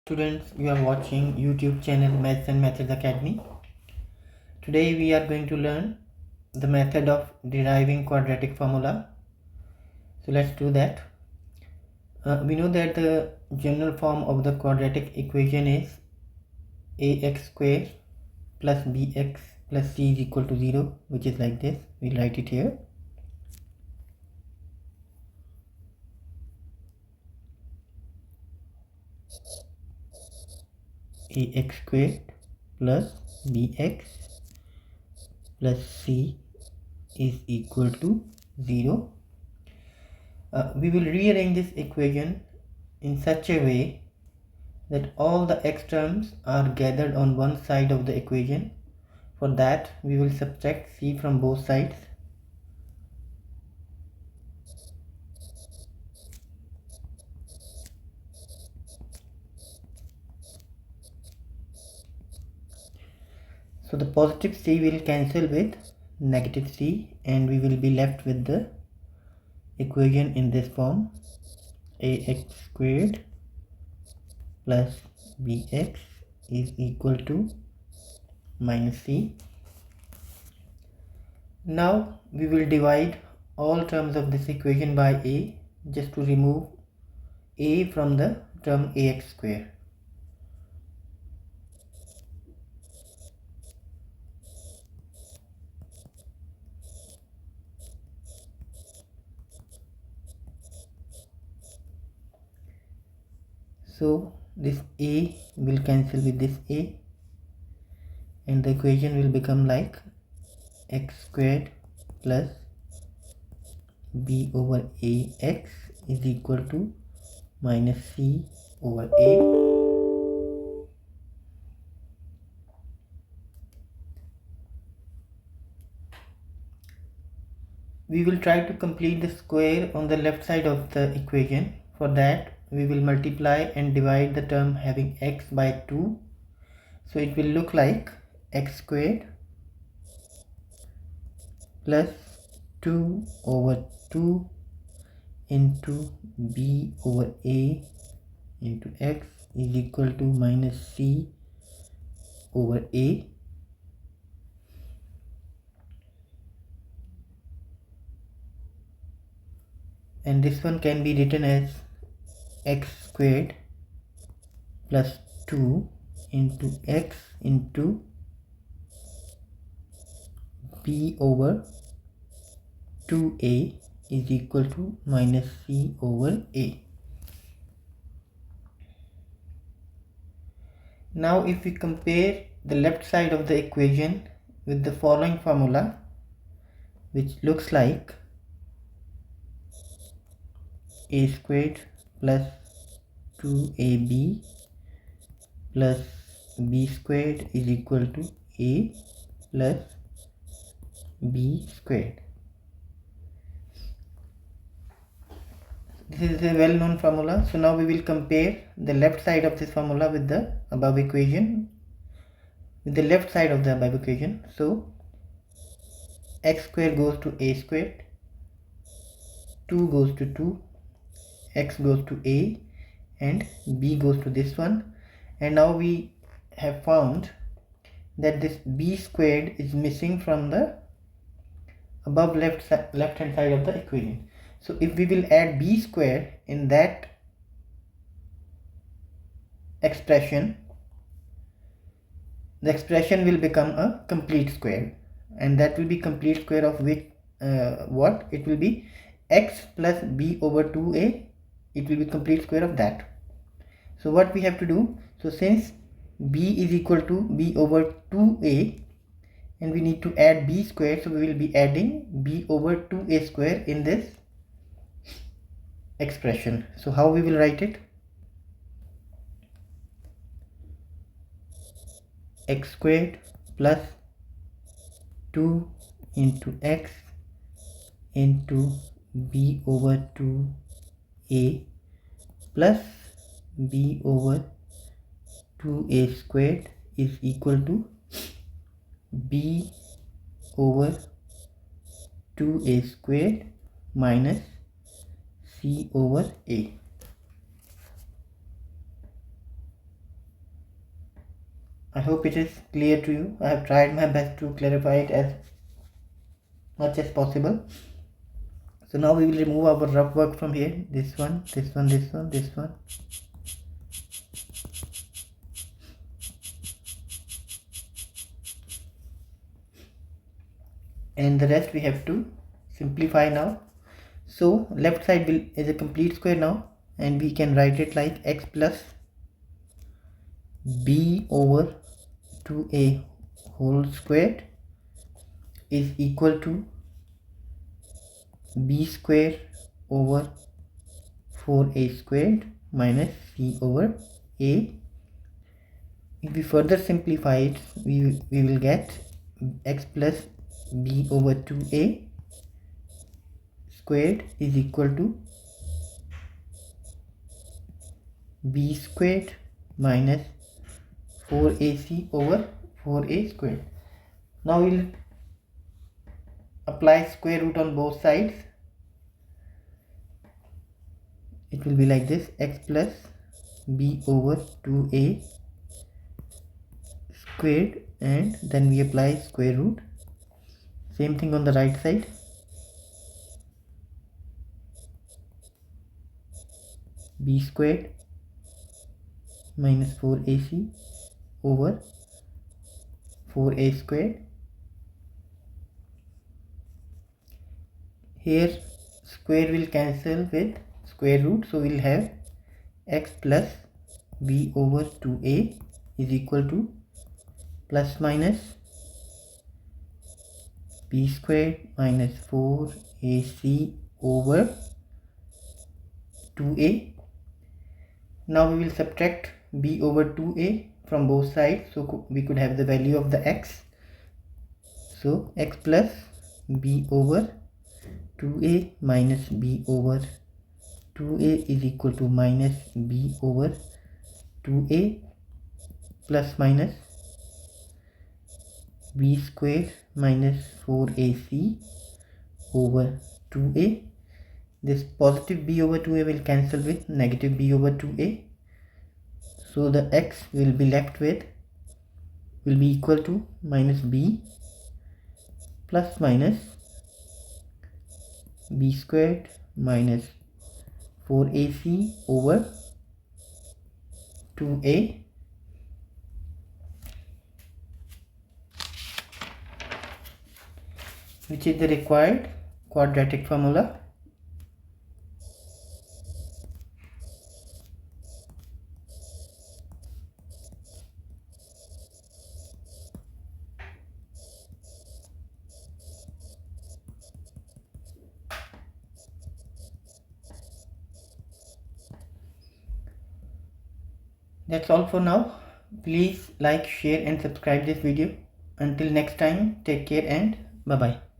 Students, you are watching YouTube channel Maths and Methods Academy. Today we are going to learn the method of deriving quadratic formula. So let's do that. We know that the general form of the quadratic equation is ax square plus bx plus c is equal to 0, which is like this. We'll write it here. Ax squared plus bx plus c is equal to 0. We will rearrange this equation in such a way that all the x terms are gathered on one side of the equation. For that, we will subtract c from both sides. So the positive c will cancel with negative c and we will be left with the equation in this form: ax squared plus bx is equal to minus c. Now we will divide all terms of this equation by a, just to remove a from the term ax square. So this a will cancel with this a and the equation will become like x squared plus b over ax is equal to minus c over a. We will try to complete the square on the left side of the equation. For that, we will multiply and divide the term having x by 2. So it will look like x squared plus 2 over 2 into b over a into x is equal to minus c over a. And this one can be written as x squared plus 2 into x into b over 2a is equal to minus c over a. Now if we compare the left side of the equation with the following formula, which looks like a squared plus 2ab plus b squared is equal to a plus b squared. This is a well-known formula. So now we will compare the left side of this formula with the above equation, with the left side of the above equation. So x square goes to a squared, 2 goes to 2, x goes to a, and b goes to this one. And now we have found that this b squared is missing from the above left hand side of the equation. So if we will add b square in that expression, the expression will become a complete square, and that will be complete square of which what? It will be x plus b over 2a. It will be complete square of that. So what we have to do, so since b is equal to b over 2a and we need to add b square, so we will be adding b over 2a square in this expression. So how we will write it? X squared plus 2 into x into b over 2a plus b over 2a squared is equal to b over 2a squared minus c over a. I hope it is clear to you. I have tried my best to clarify it as much as possible. So now we will remove our rough work from here. This one, this one, this one, this one. And the rest we have to simplify now. So left side is a complete square now, and we can write it like x plus b over 2a whole squared is equal to b square over 4a squared minus c over a. If we further simplify it, we will get x plus b over 2a squared is equal to b squared minus 4ac over 4a squared. Now we'll apply square root on both sides. It will be like this: x plus b over 2a squared, and then we apply square root. Same thing on the right side. B squared minus 4ac over 4a squared. Here square will cancel with square root, so we'll have x plus b over 2a is equal to plus minus b squared minus 4ac over 2a. Now we will subtract b over 2a from both sides, so we could have the value of the x. So x plus b over 2a minus b over 2a is equal to minus b over 2a plus minus b squared minus 4ac over 2a. This positive b over 2a will cancel with negative b over 2a. So the x will be left with will be equal to minus b plus minus b squared minus 4ac over 2a. Which is the required quadratic formula. That's all for now. Please like, share and subscribe this video. Until next time, take care and bye bye.